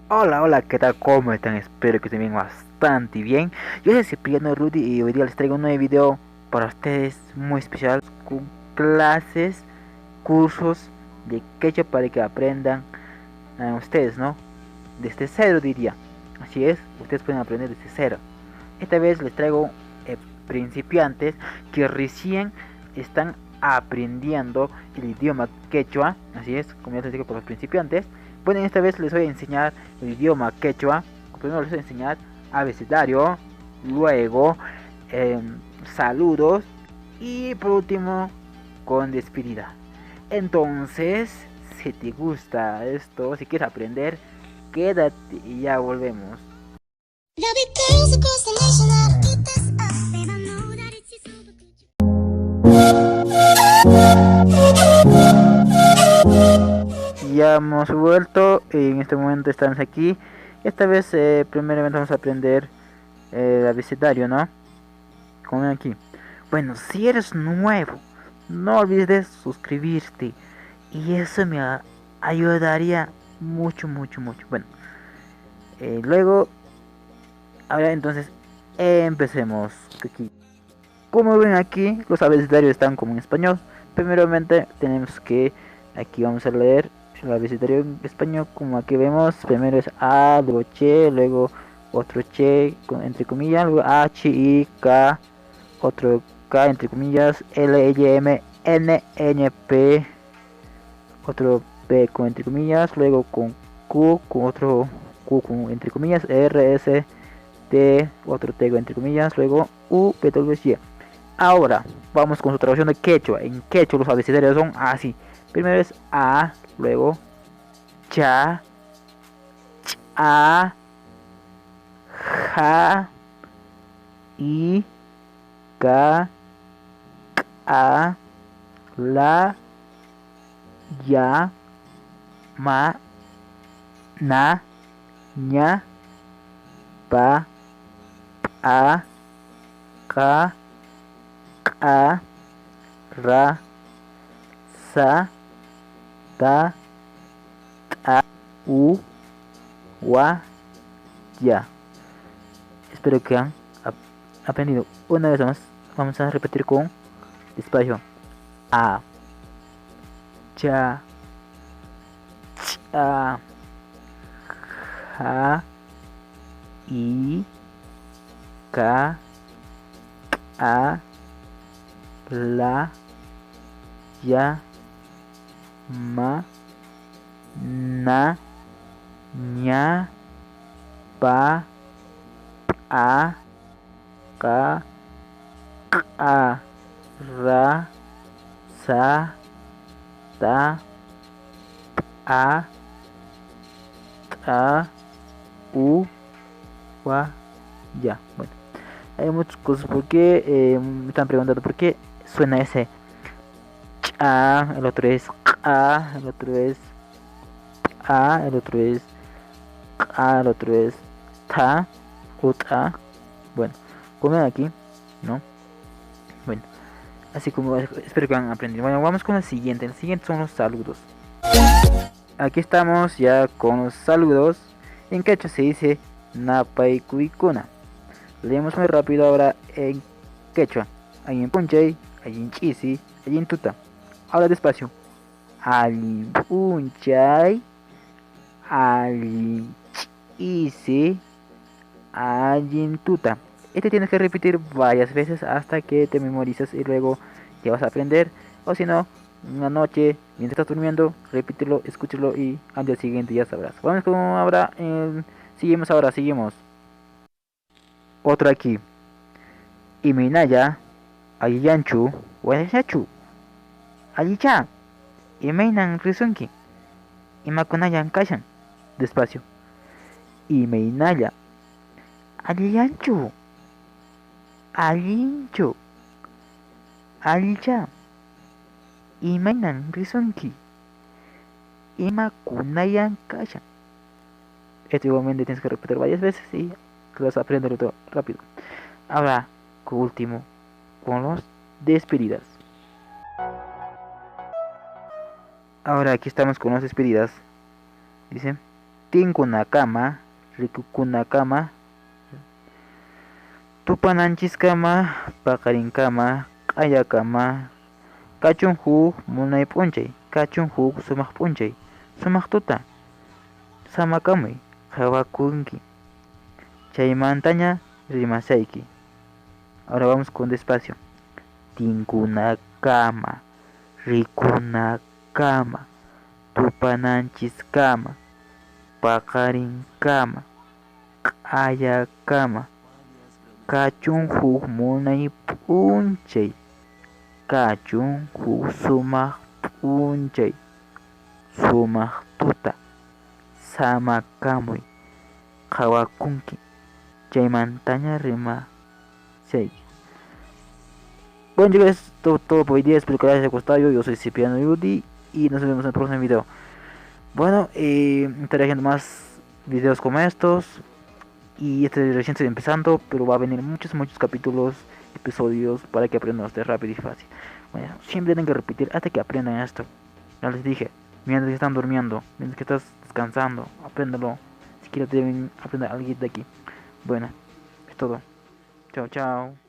Hola, hola, ¿qué tal? ¿Cómo están? Espero que estén bien, bastante bien. Yo soy Cipriano Rudy y hoy día les traigo un nuevo video para ustedes muy especial con clases, cursos de quechua para que aprendan ustedes, ¿no? Desde cero diría. Así es, ustedes pueden aprender desde cero. Esta vez les traigo principiantes que recién están aprendiendo el idioma quechua. Así es, como ya les digo, para los principiantes. Bueno, esta vez les voy a enseñar el idioma quechua. Primero les voy a enseñar abecedario, luego eh, saludos y por último con despedida. Entonces, si te gusta esto, si quieres aprender, quédate y ya volvemos. Ya hemos vuelto y en este momento estamos aquí. Esta vez primeramente vamos a aprender el abecedario, ¿no? Como ven aquí. Bueno, si eres nuevo, no olvides suscribirte y eso me ayudaría mucho, mucho, mucho. Bueno, luego, ahora entonces empecemos aquí. Como ven aquí, los abecedarios están como en español. Primeramente tenemos que, aquí vamos a leer el abecedario en español, como aquí vemos. Primero es A, luego Che, luego otro Che, entre comillas, luego H, I, K, otro K, entre comillas, L, Y, M, N, N, P, otro P con entre comillas, luego con Q, con otro Q con entre comillas, R, S, T, otro T con entre comillas, luego U, P, W, Y. Ahora, vamos con su traducción de quechua. En quechua los abecedarios son así. Primero es A, luego cha, a, ja, i, ka, a, la, ya, ma, na, ña, pa, a, ka, a, ra, sa, ta, ta, u, wa, ya. Espero que han aprendido. Una vez más, vamos a repetir con despacio. A, cha, cha, ja, i, ka, a, la, ya, ma, na, ña, pa, a, ka, a, ra, sa, ta, a, ta, u, wa, ya. Bueno, hay muchas cosas porque me están preguntando por qué suena ese a, el otro es a, el otro es a, el otro es a, el otro es ta, uta. Bueno, como ven aquí, ¿no? Bueno, así como espero que van a aprender. Bueno, vamos con el siguiente. El siguiente son los saludos. Aquí estamos ya con los saludos. En quechua se dice napay kuikuna. Leemos muy rápido ahora en quechua. Ahí en punchay, ahí en chisi, ahí en tuta. Ahora despacio. Ali punchay, ali chisi, ahí en tuta. Este tienes que repetir varias veces hasta que te memorices y luego te vas a aprender. O si no, una noche, mientras estás durmiendo, repítelo, escúchalo y al día siguiente ya sabrás. Vamos con ahora, seguimos ahora, seguimos. Otro aquí. Iminaya, Ayiyanchu, Wayachu, Ayicha, Imeinan Risunki, Imakunayan Kashan. Despacio. Imeinaya, Ayiyanchu, Ayinchu, Ayicha, Imeinan Risunki, Imakunayan Kashan. Esto igualmente tienes que repetir varias veces y te vas a aprender todo rápido. Ahora, por último, con los despedidas. Ahora aquí estamos con las despedidas. Dice. tinkunakama, rikukunakama, tupananchiskama, paqarinkama, q'ayakama, kachun huk munay p'unchay, kachun huk sumaq p'unchay, sumaq tuta, samakamuy, qhawakunki, chaymantaña rimasayki. Ahora vamos con despacio. Tinkunakama, rikunakama, tupananchiskama, paqarinkama, q'ayakama, kachun huk munay p'unchay, kachun huk sumaq p'unchay, sumaq tuta, samakamuy, qhawakunki, chaymantaña rimasayki. Bueno chicos, es todo por hoy día, espero que les haya gustado. Yo soy Cipriano Yudi y nos vemos en el próximo video. Bueno, estaré haciendo más videos como estos. Y este recién estoy empezando, pero va a venir muchos capítulos, episodios para que aprendan ustedes rápido y fácil. Bueno, siempre tienen que repetir hasta que aprendan esto. Ya les dije, mientras que están durmiendo, mientras que estás descansando, apréndelo. Si quieres deben aprender algo de aquí. Bueno, es todo. Chao, chao.